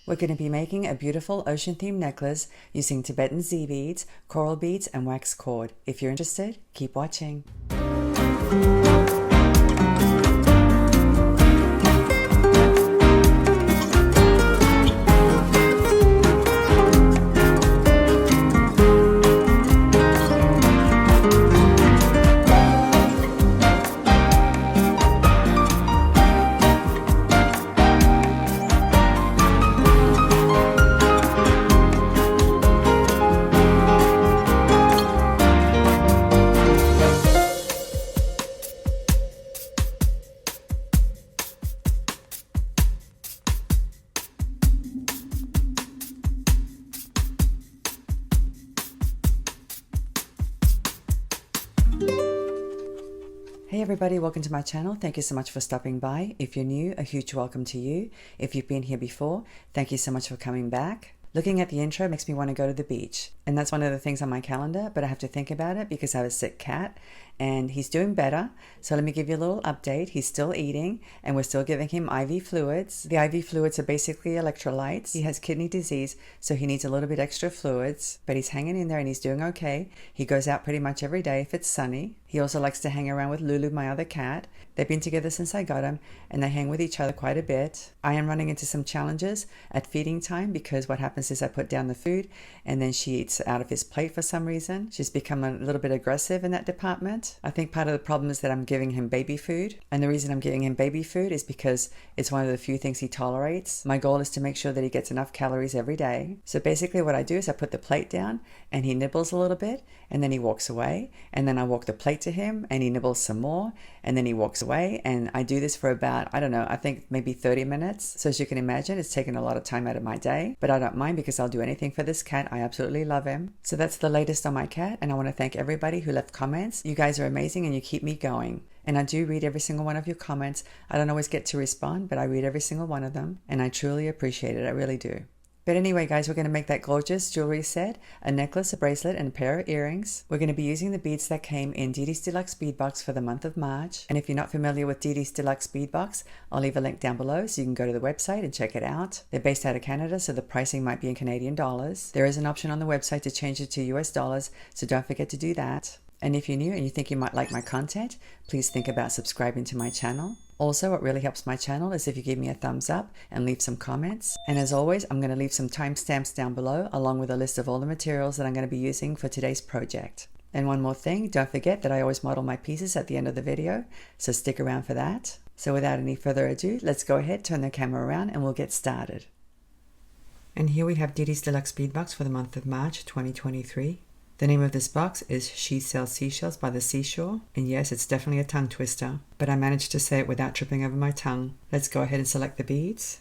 We're going to be making a beautiful ocean-themed necklace using Tibetan Dzi beads, coral beads, and wax cord. If you're interested, keep watching. Hey everybody, welcome to my channel. Thank you so much for stopping by. If you're new, a huge welcome to you. If you've been here before, thank you so much for coming back. Looking at the intro makes me want to go to the beach. And that's one of the things on my calendar, but I have to think about it because I have a sick cat and he's doing better. So let me give you a little update. He's still eating and we're still giving him IV fluids. The IV fluids are basically electrolytes. He has kidney disease, so he needs a little bit extra fluids, but he's hanging in there and he's doing okay. He goes out pretty much every day if it's sunny. He also likes to hang around with Lulu, my other cat. They've been together since I got him and they hang with each other quite a bit. I am running into some challenges at feeding time because what happens is I put down the food and then she eats out of his plate for some reason. She's become a little bit aggressive in that department. I think part of the problem is that I'm giving him baby food, and the reason I'm giving him baby food is because it's one of the few things he tolerates. My goal is to make sure that he gets enough calories every day. So basically what I do is I put the plate down and he nibbles a little bit and then he walks away, and then I walk the plate to him and he nibbles some more and then he walks away, and I do this for about, I don't know, I think maybe 30 minutes. So as you can imagine, it's taken a lot of time out of my day, but I don't mind because I'll do anything for this cat. I absolutely love him. So that's the latest on my cat, and I want to thank everybody who left comments. You guys are amazing and you keep me going. And I do read every single one of your comments. I don't always get to respond, but I read every single one of them and I truly appreciate it. I really do. But anyway, guys, we're going to make that gorgeous jewelry set, a necklace, a bracelet, and a pair of earrings. We're going to be using the beads that came in Didi's Deluxe Bead Box for the month of March. And if you're not familiar with Didi's Deluxe Bead Box, I'll leave a link down below so you can go to the website and check it out. They're based out of Canada, so the pricing might be in Canadian dollars. There is an option on the website to change it to US dollars, so don't forget to do that. And if you're new and you think you might like my content, please think about subscribing to my channel. Also, what really helps my channel is if you give me a thumbs up and leave some comments. And as always, I'm going to leave some timestamps down below along with a list of all the materials that I'm going to be using for today's project. And one more thing, don't forget that I always model my pieces at the end of the video, so stick around for that. So without any further ado, let's go ahead, turn the camera around, and we'll get started. And here we have Didi's Deluxe Bead Box for the month of March 2023. The name of this box is She Sells Seashells by the Seashore, and yes, it's definitely a tongue twister, but I managed to say it without tripping over my tongue. Let's go ahead and select the beads.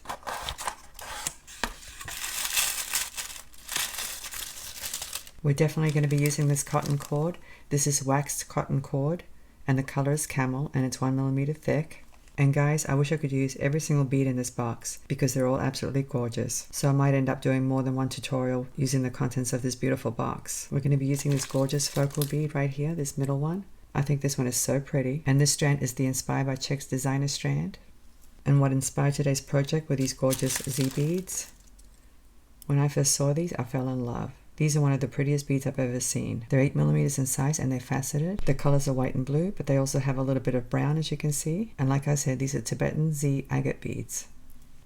We're definitely going to be using this cotton cord. This is waxed cotton cord, and the color is camel, and it's 1mm thick. And guys, I wish I could use every single bead in this box because they're all absolutely gorgeous. So I might end up doing more than one tutorial using the contents of this beautiful box. We're going to be using this gorgeous focal bead right here, this middle one. I think this one is so pretty. And this strand is the Inspired by Checks designer strand. And what inspired today's project were these gorgeous Dzi beads. When I first saw these, I fell in love. These are one of the prettiest beads I've ever seen. They're 8mm in size and they're faceted. The colors are white and blue, but they also have a little bit of brown, as you can see. And like I said, these are Tibetan Dzi agate beads.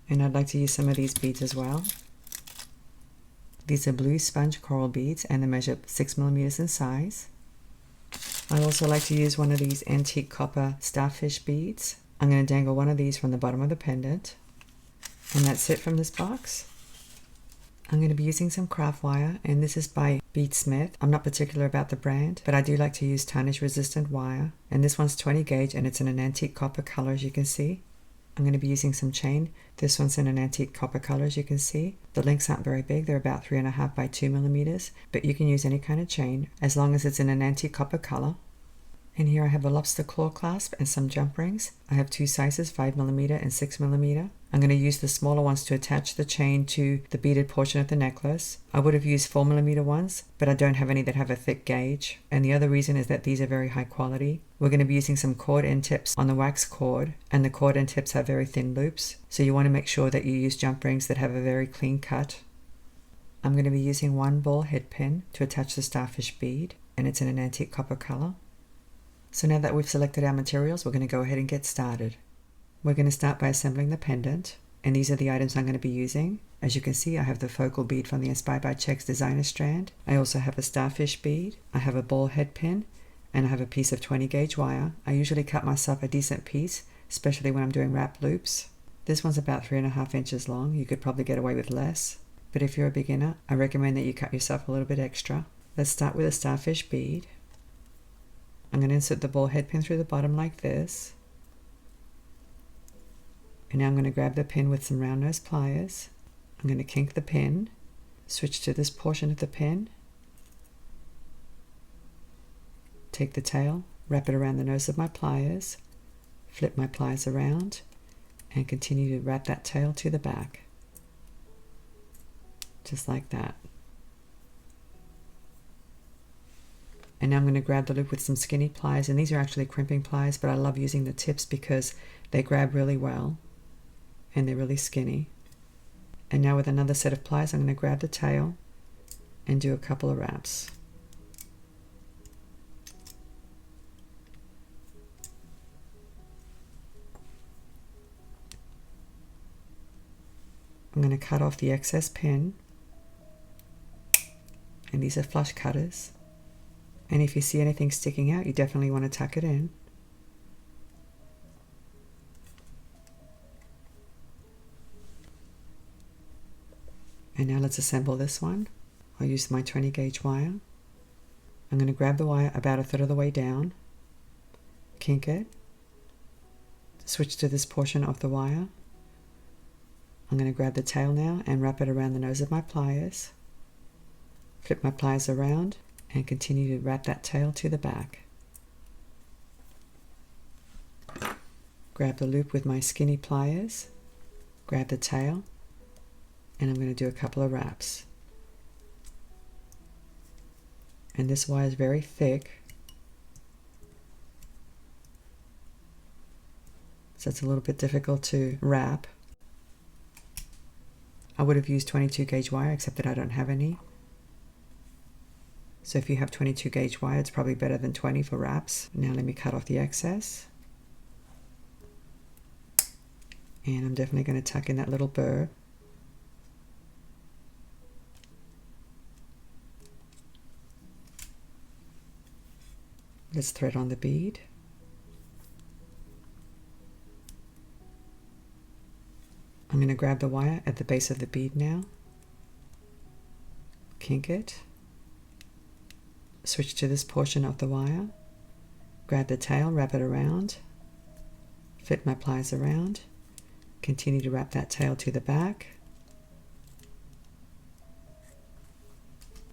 And I'd like to use some of these beads as well. These are blue sponge coral beads and they measure 6mm in size. I'd also like to use one of these antique copper starfish beads. I'm going to dangle one of these from the bottom of the pendant. And that's it from this box. I'm going to be using some craft wire, and this is by Beadsmith. I'm not particular about the brand, but I do like to use tarnish resistant wire. And this one's 20 gauge and it's in an antique copper color, as you can see. I'm going to be using some chain. This one's in an antique copper color, as you can see. The links aren't very big, they're about 3.5 by 2mm, but you can use any kind of chain as long as it's in an antique copper color. And here I have a lobster claw clasp and some jump rings. I have two sizes, 5mm and 6mm. I'm going to use the smaller ones to attach the chain to the beaded portion of the necklace. I would have used 4mm ones, but I don't have any that have a thick gauge. And the other reason is that these are very high quality. We're going to be using some cord end tips on the wax cord, and the cord end tips have very thin loops. So you want to make sure that you use jump rings that have a very clean cut. I'm going to be using one ball head pin to attach the starfish bead, and it's in an antique copper color. So now that we've selected our materials, we're going to go ahead and get started. We're going to start by assembling the pendant, and these are the items I'm going to be using. As you can see, I have the focal bead from the Inspired by Checks designer strand. I also have a starfish bead, I have a ball head pin, and I have a piece of 20 gauge wire. I usually cut myself a decent piece, especially when I'm doing wrap loops. This one's about 3.5 inches long. You could probably get away with less, but if you're a beginner, I recommend that you cut yourself a little bit extra. Let's start with a starfish bead. I'm going to insert the ball head pin through the bottom like this. And now I'm going to grab the pin with some round nose pliers. I'm going to kink the pin, switch to this portion of the pin, take the tail, wrap it around the nose of my pliers, flip my pliers around, and continue to wrap that tail to the back. Just like that. And now I'm going to grab the loop with some skinny pliers, and these are actually crimping pliers, but I love using the tips because they grab really well and they're really skinny. And now with another set of pliers, I'm going to grab the tail and do a couple of wraps. I'm going to cut off the excess pin, and these are flush cutters. And if you see anything sticking out, you definitely want to tuck it in. And now let's assemble this one. I'll use my 20 gauge wire. I'm going to grab the wire about 1/3 of the way down, kink it, switch to this portion of the wire. I'm going to grab the tail now and wrap it around the nose of my pliers, flip my pliers around, and continue to wrap that tail to the back. Grab the loop with my skinny pliers, grab the tail, and I'm going to do a couple of wraps. And this wire is very thick, so it's a little bit difficult to wrap. I would have used 22 gauge wire, except that I don't have any. So if you have 22 gauge wire, it's probably better than 20 for wraps. Now let me cut off the excess. And I'm definitely going to tuck in that little burr. Let's thread on the bead. I'm going to grab the wire at the base of the bead now, kink it, switch to this portion of the wire, grab the tail, wrap it around, flip my pliers around, continue to wrap that tail to the back.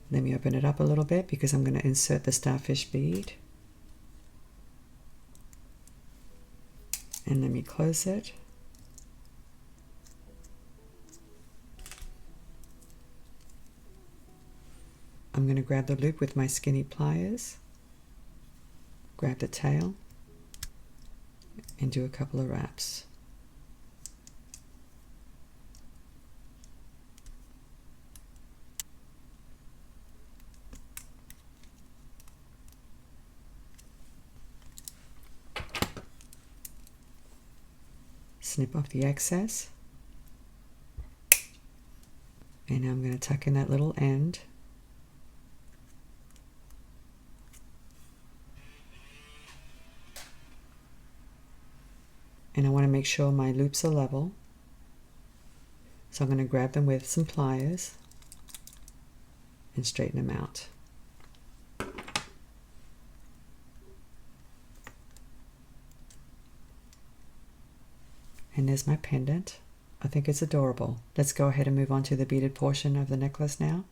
Let me open it up a little bit because I'm going to insert the starfish bead. And let me close it. I'm going to grab the loop with my skinny pliers, grab the tail, and do a couple of wraps. Snip off the excess, and now I'm going to tuck in that little end. And I want to make sure my loops are level, so I'm going to grab them with some pliers and straighten them out. And there's my pendant. I think it's adorable. Let's go ahead and move on to the beaded portion of the necklace now.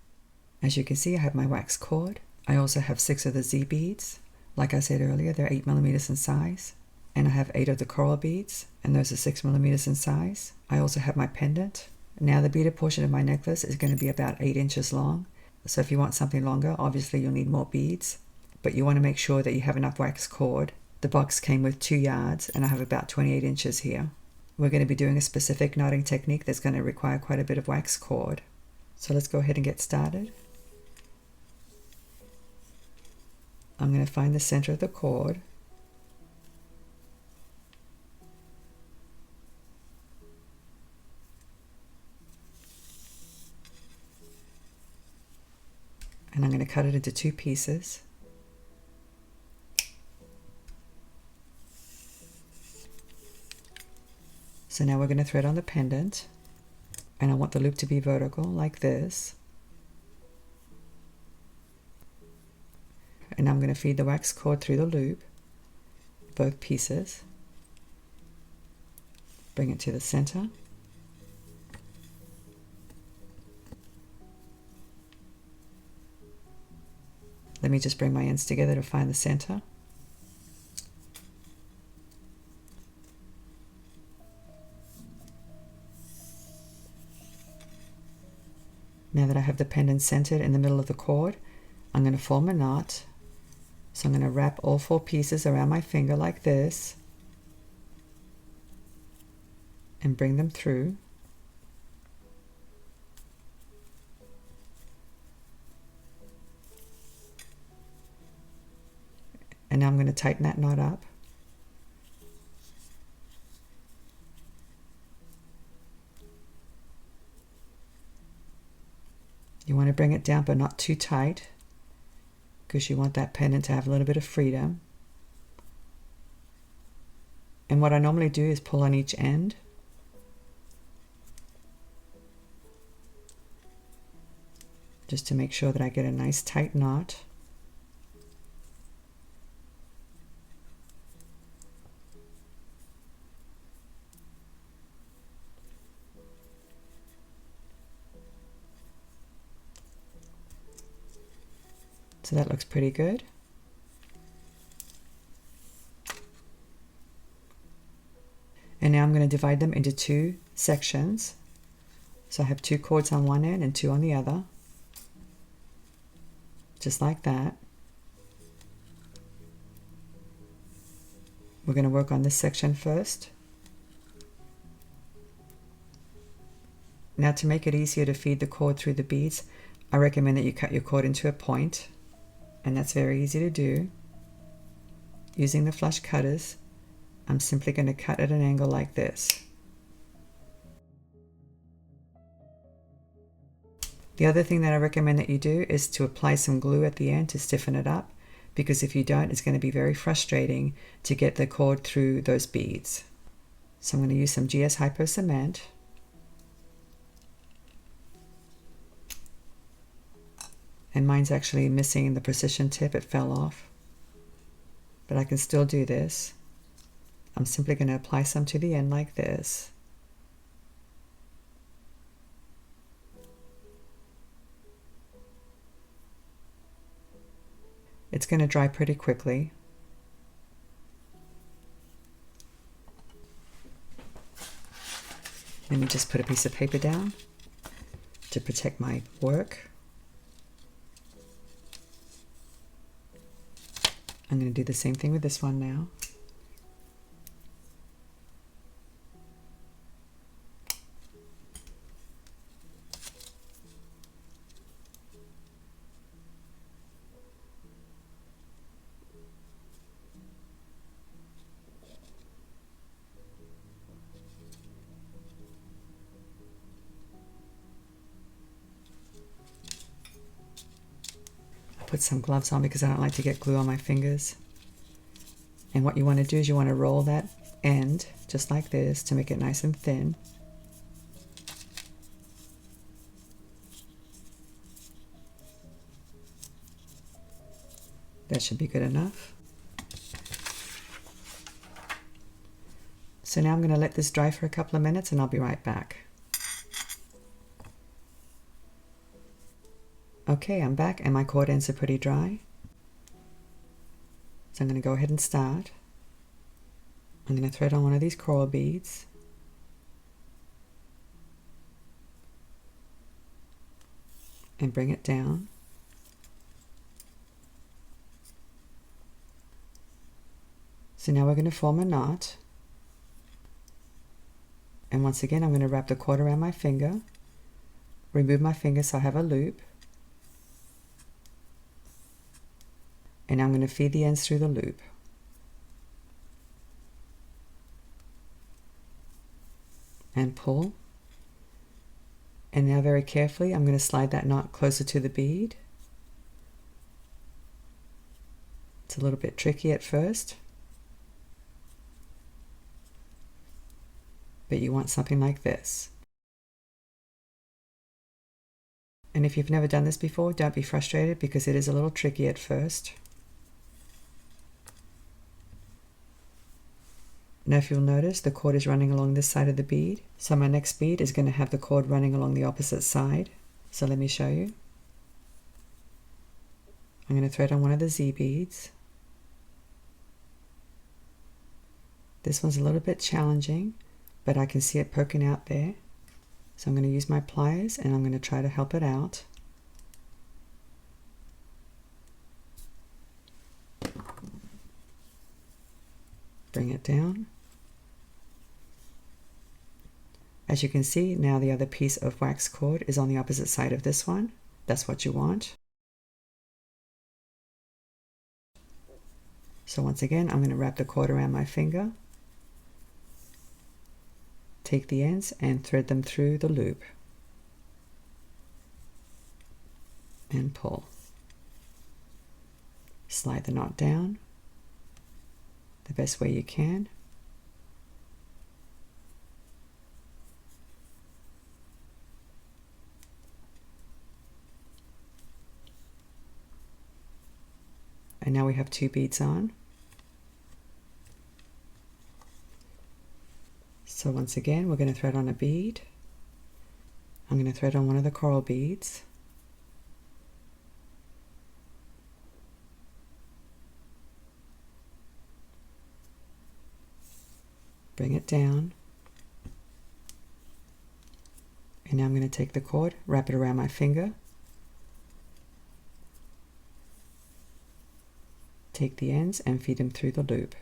As you can see, I have my wax cord. I also have 6 of the Dzi beads, Like I said earlier, they're 8mm in size. And I have 8 of the coral beads, and those are 6mm in size. I also have my pendant. Now the beaded portion of my necklace is going to be about 8 inches long. So if you want something longer, obviously you'll need more beads. But you want to make sure that you have enough wax cord. The box came with 2 yards, and I have about 28 inches here. We're going to be doing a specific knotting technique that's going to require quite a bit of wax cord. So let's go ahead and get started. I'm going to find the center of the cord. And I'm going to cut it into 2 pieces. So now we're going to thread on the pendant, and I want the loop to be vertical like this. And I'm going to feed the wax cord through the loop, both pieces. Bring it to the center. Let me just bring my ends together to find the center. Now that I have the pendant centered in the middle of the cord, I'm going to form a knot. So I'm going to wrap all 4 pieces around my finger like this and bring them through. And now I'm going to tighten that knot up. You want to bring it down, but not too tight, because you want that pendant to have a little bit of freedom. And what I normally do is pull on each end. Just to make sure that I get a nice tight knot. So that looks pretty good. And now I'm going to divide them into 2 sections. So I have 2 cords on one end and 2 on the other. Just like that. We're going to work on this section first. Now to make it easier to feed the cord through the beads, I recommend that you cut your cord into a point. And that's very easy to do. Using the flush cutters, I'm simply going to cut at an angle like this. The other thing that I recommend that you do is to apply some glue at the end to stiffen it up, because if you don't, it's going to be very frustrating to get the cord through those beads. So I'm going to use some GS Hypo cement. And mine's actually missing the precision tip, it fell off. But I can still do this. I'm simply going to apply some to the end like this. It's going to dry pretty quickly. Let me just put a piece of paper down to protect my work. I'm going to do the same thing with this one now. Put some gloves on because I don't like to get glue on my fingers. And what you want to do is you want to roll that end just like this to make it nice and thin. That should be good enough. So now I'm going to let this dry for a couple of minutes and I'll be right back. Okay, I'm back and my cord ends are pretty dry. So I'm going to go ahead and start. I'm going to thread on one of these coral beads. And bring it down. So now we're going to form a knot. And once again, I'm going to wrap the cord around my finger, remove my finger so I have a loop, and I'm going to feed the ends through the loop. And pull. And now very carefully, I'm going to slide that knot closer to the bead. It's a little bit tricky at first, but you want something like this. And if you've never done this before, don't be frustrated because it is a little tricky at first. Now if you'll notice, the cord is running along this side of the bead. So my next bead is going to have the cord running along the opposite side. So let me show you. I'm going to thread on one of the Dzi beads. This one's a little bit challenging, but I can see it poking out there. So I'm going to use my pliers and I'm going to try to help it out. Bring it down. As you can see, now the other piece of wax cord is on the opposite side of this one. That's what you want. So once again, I'm going to wrap the cord around my finger. Take the ends and thread them through the loop. And pull. Slide the knot down the best way you can. And now we have 2 beads on. So once again, we're going to thread on a bead. I'm going to thread on one of the coral beads. Bring it down. And now I'm going to take the cord, wrap it around my finger. Take the ends and feed them through the loop.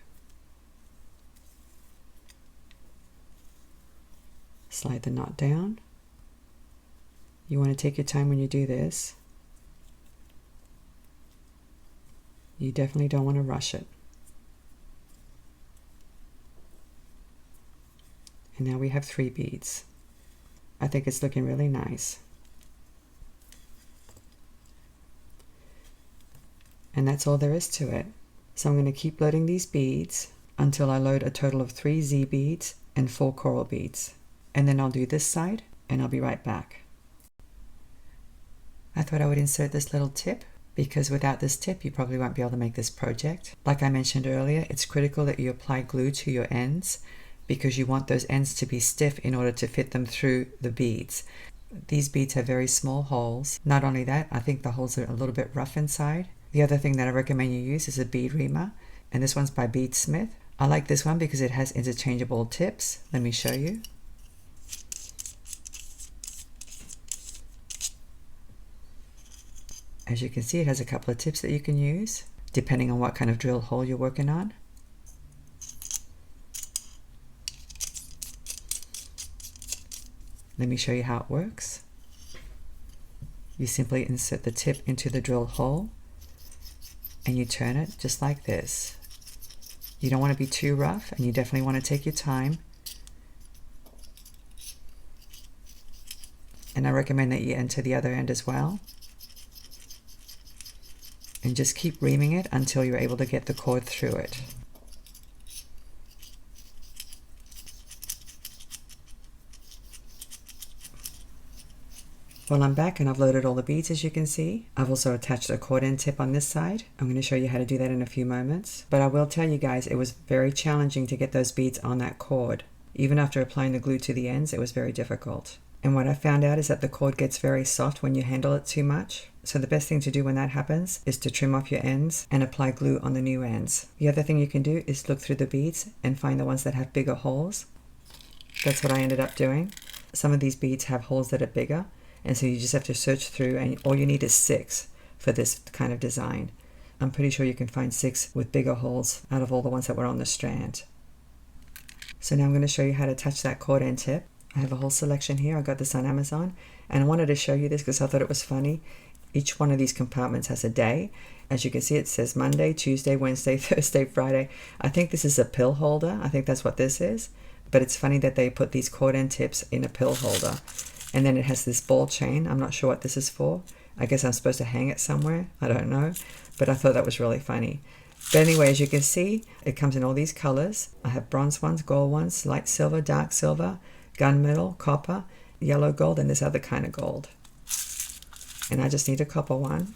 Slide the knot down. You want to take your time when you do this. You definitely don't want to rush it. And now we have 3 beads. I think it's looking really nice. And that's all there is to it. So I'm going to keep loading these beads until I load a total of 3 Dzi beads and 4 coral beads. And then I'll do this side and I'll be right back. I thought I would insert this little tip because without this tip you probably won't be able to make this project. Like I mentioned earlier, it's critical that you apply glue to your ends because you want those ends to be stiff in order to fit them through the beads. These beads have very small holes. Not only that, I think the holes are a little bit rough inside. The other thing that I recommend you use is a bead reamer, and this one's by Beadsmith. I like this one because it has interchangeable tips. Let me show you. As you can see, it has a couple of tips that you can use depending on what kind of drill hole you're working on. Let me show you how it works. You simply insert the tip into the drill hole and you turn it just like this. You don't want to be too rough and you definitely want to take your time. And I recommend that you enter the other end as well. And just keep reaming it until you're able to get the cord through it. Well, I'm back and I've loaded all the beads, as you can see. I've also attached a cord end tip on this side. I'm going to show you how to do that in a few moments. But I will tell you guys, it was very challenging to get those beads on that cord. Even after applying the glue to the ends, it was very difficult. And what I found out is that the cord gets very soft when you handle it too much. So the best thing to do when that happens is to trim off your ends and apply glue on the new ends. The other thing you can do is look through the beads and find the ones that have bigger holes. That's what I ended up doing. Some of these beads have holes that are bigger, and so you just have to search through, and all you need is 6 for this kind of design. I'm pretty sure you can find 6 with bigger holes out of all the ones that were on the strand. So now I'm going to show you how to attach that cord end tip. I have a whole selection here. I got this on Amazon, and I wanted to show you this because I thought it was funny. Each one of these compartments has a day. As you can see, it says Monday, Tuesday, Wednesday, Thursday, Friday. I think this is a pill holder. I think that's what this is. But it's funny that they put these cord end tips in a pill holder. And then it has this ball chain. I'm not sure what this is for. I guess I'm supposed to hang it somewhere. I don't know. But I thought that was really funny. But anyway, as you can see, it comes in all these colors. I have bronze ones, gold ones, light silver, dark silver, gunmetal, copper, yellow gold, and this other kind of gold. And I just need a copper one.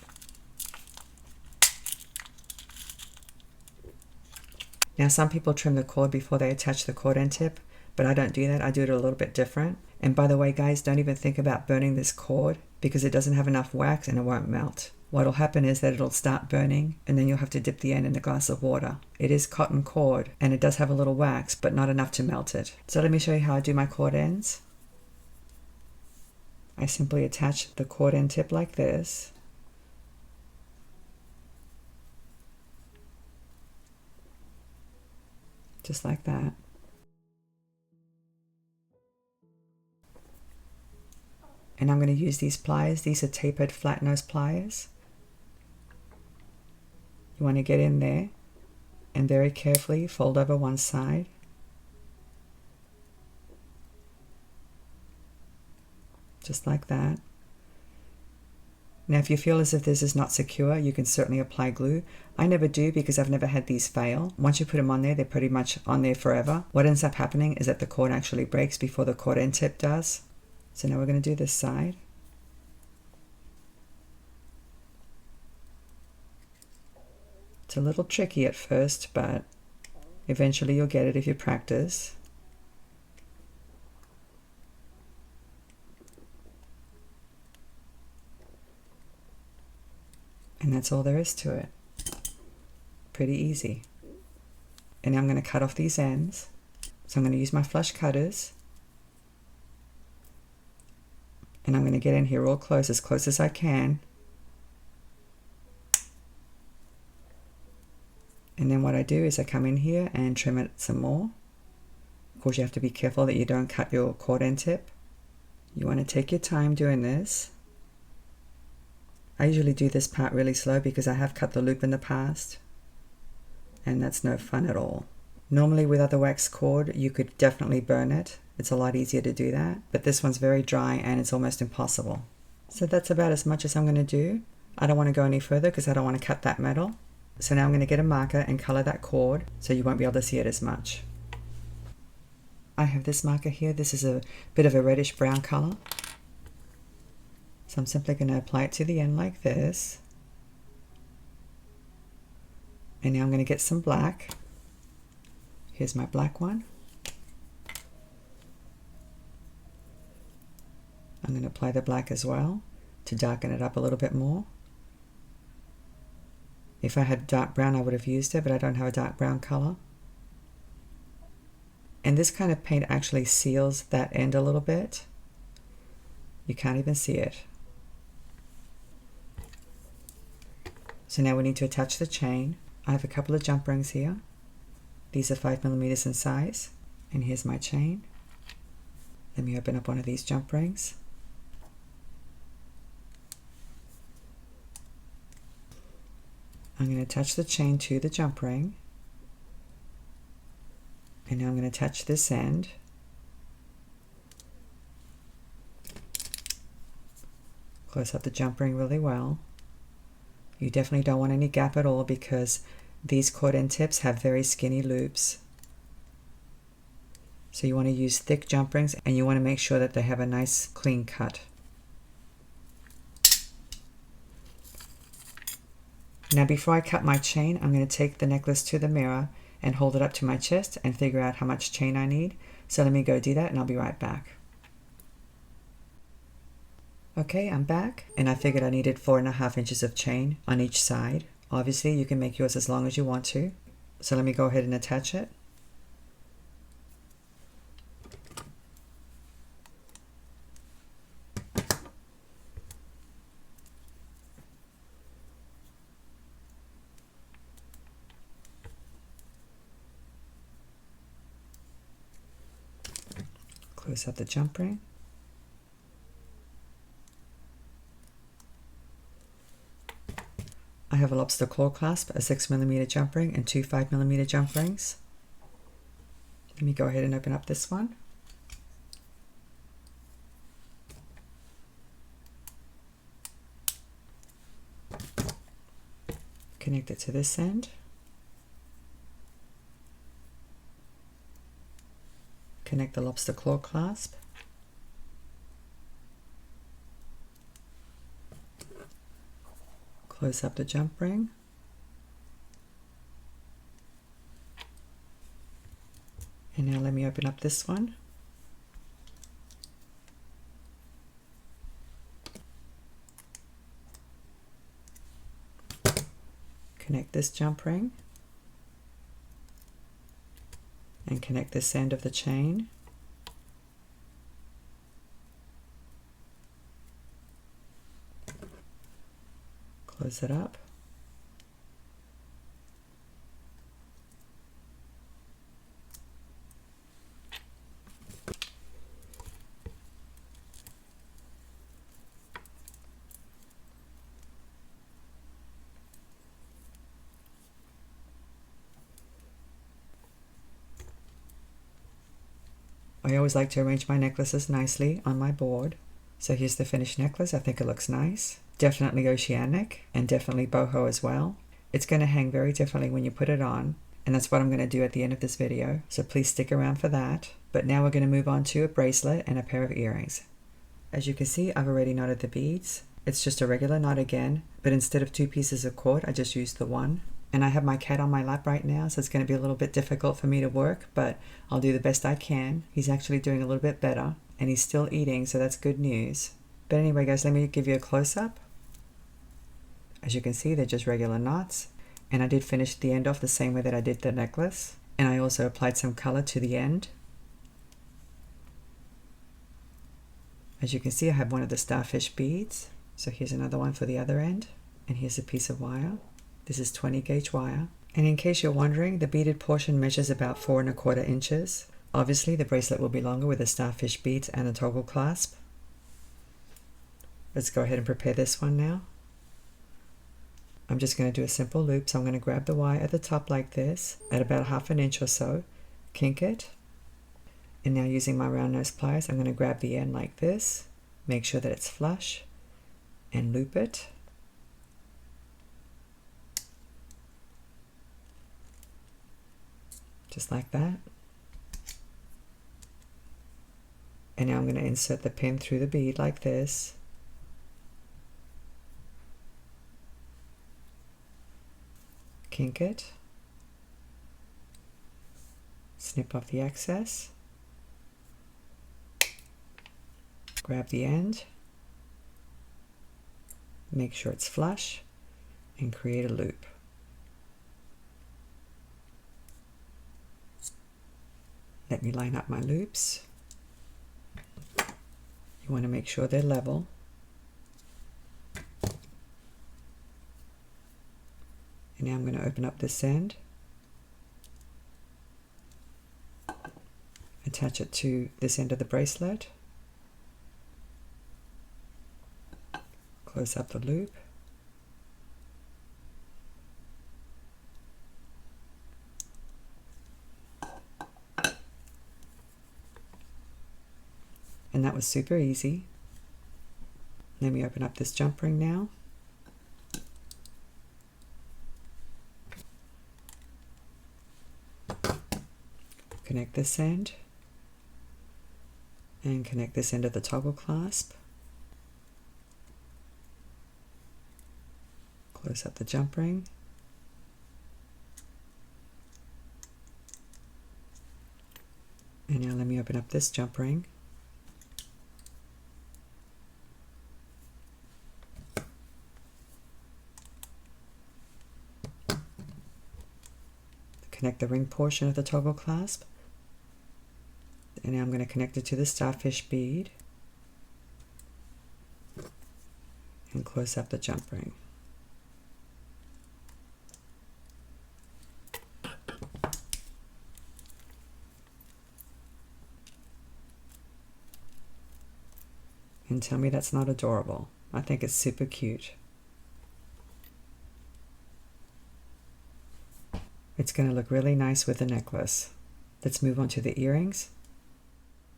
Now some people trim the cord before they attach the cord end tip, but I don't do that. I do it a little bit different. And by the way, guys, don't even think about burning this cord because it doesn't have enough wax and it won't melt. What'll happen is that it'll start burning and then you'll have to dip the end in a glass of water. It is cotton cord and it does have a little wax, but not enough to melt it. So let me show you how I do my cord ends. I simply attach the cord end tip like this. Just like that. And I'm going to use these pliers. These are tapered flat nose pliers. You want to get in there and very carefully fold over one side. Just like that. Now if you feel as if this is not secure, you can certainly apply glue. I never do because I've never had these fail. Once you put them on there, they're pretty much on there forever. What ends up happening is that the cord actually breaks before the cord end tip does. So now we're going to do this side. It's a little tricky at first, but eventually you'll get it if you practice. And that's all there is to it. Pretty easy. And now I'm going to cut off these ends. So I'm going to use my flush cutters. And I'm going to get in here real close as I can. And then what I do is I come in here and trim it some more. Of course, you have to be careful that you don't cut your cord end tip. You want to take your time doing this. I usually do this part really slow because I have cut the loop in the past. And that's no fun at all. Normally with other wax cord, you could definitely burn it. It's a lot easier to do that. But this one's very dry and it's almost impossible. So that's about as much as I'm going to do. I don't want to go any further because I don't want to cut that metal. So now I'm going to get a marker and color that cord so you won't be able to see it as much. I have this marker here. This is a bit of a reddish brown color. So I'm simply going to apply it to the end like this. And now I'm going to get some black. Here's my black one. I'm going to apply the black as well to darken it up a little bit more. If I had dark brown, I would have used it, but I don't have a dark brown color. And this kind of paint actually seals that end a little bit. You can't even see it. So now we need to attach the chain. I have a couple of jump rings here. These are 5mm in size. And here's my chain. Let me open up one of these jump rings. I'm going to attach the chain to the jump ring. And now I'm going to attach this end. Close up the jump ring really well. You definitely don't want any gap at all because these cord end tips have very skinny loops. So you want to use thick jump rings and you want to make sure that they have a nice clean cut. Now before I cut my chain, I'm going to take the necklace to the mirror and hold it up to my chest and figure out how much chain I need. So let me go do that and I'll be right back. Okay, I'm back, and I figured I needed 4.5 inches of chain on each side. Obviously, you can make yours as long as you want to. So let me go ahead and attach it. Close up the jump ring. I have a lobster claw clasp, a 6mm jump ring, and two 5mm jump rings. Let me go ahead and open up this one. Connect it to this end. Connect the lobster claw clasp. Close up the jump ring. And now let me open up this one. Connect this jump ring. And connect this end of the chain. Close it up. I always like to arrange my necklaces nicely on my board. So here's the finished necklace. I think it looks nice. Definitely oceanic and definitely boho as well. It's going to hang very differently when you put it on, and that's what I'm going to do at the end of this video. So please stick around for that. But now we're going to move on to a bracelet and a pair of earrings. As you can see, I've already knotted the beads. It's just a regular knot again, but instead of 2 pieces of cord, I just used the one. And I have my cat on my lap right now, so it's going to be a little bit difficult for me to work, but I'll do the best I can. He's actually doing a little bit better, and he's still eating, so that's good news. But anyway, guys, let me give you a close-up. As you can see, they're just regular knots, and I did finish the end off the same way that I did the necklace, and I also applied some color to the end. As you can see, I have one of the starfish beads, so here's another one for the other end, and here's a piece of wire. This is 20 gauge wire. And in case you're wondering, the beaded portion measures about 4¼ inches. Obviously, the bracelet will be longer with the starfish beads and the toggle clasp. Let's go ahead and prepare this one now. I'm just going to do a simple loop, so I'm going to grab the wire at the top like this, at about 1/2 inch or so, kink it. And now using my round nose pliers, I'm going to grab the end like this, make sure that it's flush, and loop it. Just like that. And now I'm going to insert the pin through the bead like this. Kink it. Snip off the excess. Grab the end. Make sure it's flush and create a loop. Let me line up my loops. You want to make sure they're level. And now I'm going to open up this end. Attach it to this end of the bracelet. Close up the loop. And that was super easy. Let me open up this jump ring now. Connect this end. And connect this end of the toggle clasp. Close up the jump ring. And now let me open up this jump ring. connect the ring portion of the toggle clasp. And now I'm going to connect it to the starfish bead and close up the jump ring. And tell me that's not adorable. I think it's super cute. It's going to look really nice with the necklace. Let's move on to the earrings.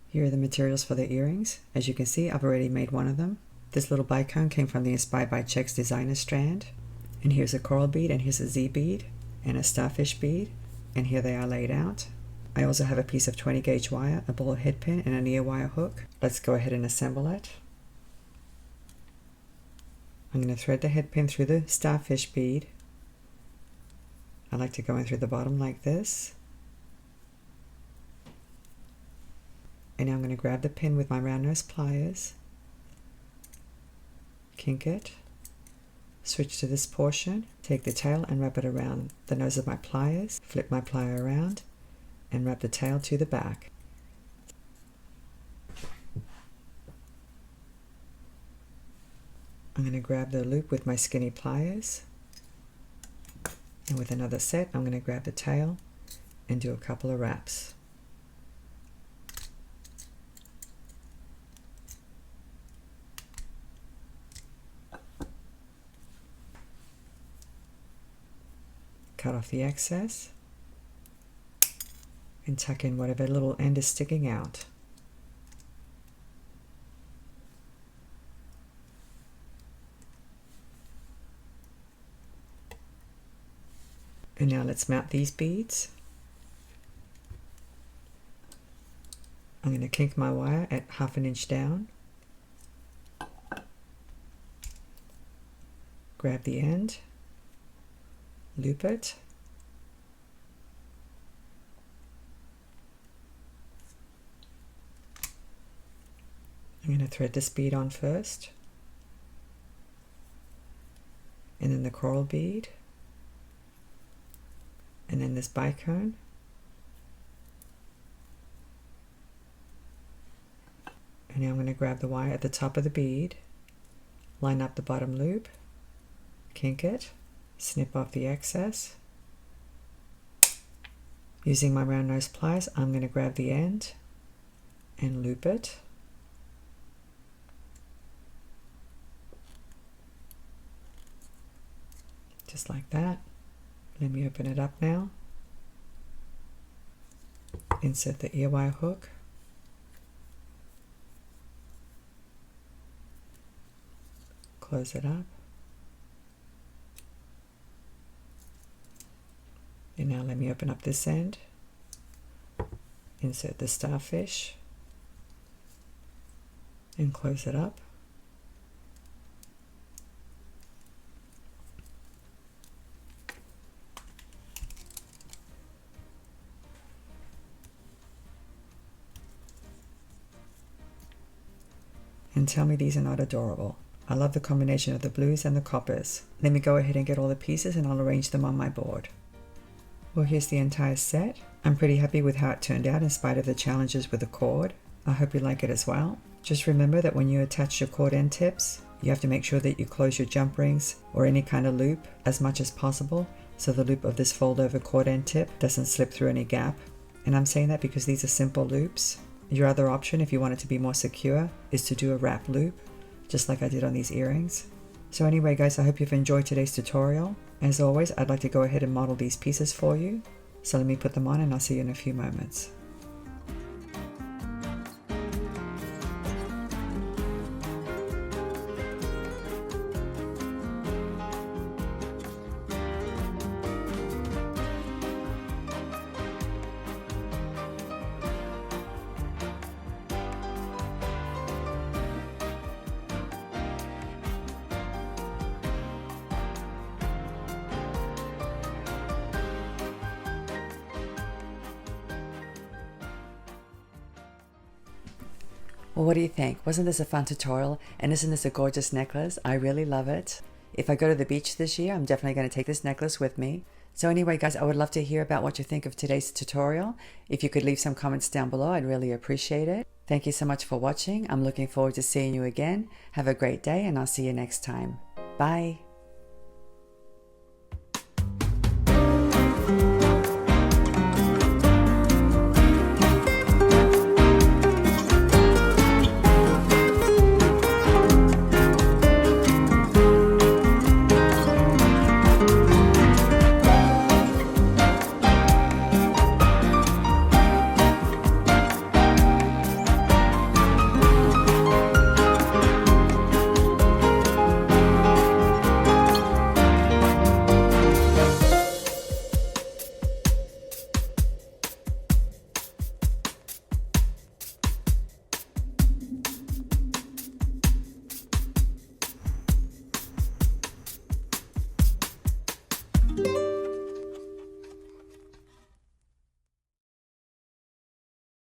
Here are the materials for the earrings. As you can see, I've already made one of them. This little bicone came from the Inspired by Checks designer strand. And here's a coral bead, and here's a Z bead, and a starfish bead. And here they are laid out. I also have a piece of 20 gauge wire, a ball head pin, and an ear wire hook. Let's go ahead and assemble it. I'm going to thread the head pin through the starfish bead. I like to go in through the bottom like this. And now I'm going to grab the pin with my round nose pliers, kink it, switch to this portion, take the tail and wrap it around the nose of my pliers, flip my plier around, and wrap the tail to the back. I'm going to grab the loop with my skinny pliers, and with another set I'm going to grab the tail and do a couple of wraps. Cut off the excess and tuck in whatever little end is sticking out. And now let's mount these beads. I'm going to kink my wire at 1/2 inch down. Grab the end, loop it, I'm going to thread this bead on first, and then the coral bead, and then this bicone, and now I'm going to grab the wire at the top of the bead, line up the bottom loop, kink it, snip off the excess. Using my round nose pliers, I'm going to grab the end and loop it. Just like that. Let me open it up now. Insert the ear wire hook. Close it up. And now let me open up this end. Insert the starfish and close it up. And tell me these are not adorable. I love the combination of the blues and the coppers. Let me go ahead and get all the pieces and I'll arrange them on my board. Well, here's the entire set. I'm pretty happy with how it turned out in spite of the challenges with the cord. I hope you like it as well. Just remember that when you attach your cord end tips, you have to make sure that you close your jump rings or any kind of loop as much as possible so the loop of this fold over cord end tip doesn't slip through any gap. And I'm saying that because these are simple loops. Your other option, if you want it to be more secure, is to do a wrap loop, just like I did on these earrings. So anyway guys, I hope you've enjoyed today's tutorial. As always, I'd like to go ahead and model these pieces for you. So let me put them on and I'll see you in a few moments. Well, what do you think? Wasn't this a fun tutorial? And isn't this a gorgeous necklace? I really love it. If I go to the beach this year, I'm definitely going to take this necklace with me. So anyway, guys, I would love to hear about what you think of today's tutorial. If you could leave some comments down below, I'd really appreciate it. Thank you so much for watching. I'm looking forward to seeing you again. Have a great day, and I'll see you next time. Bye.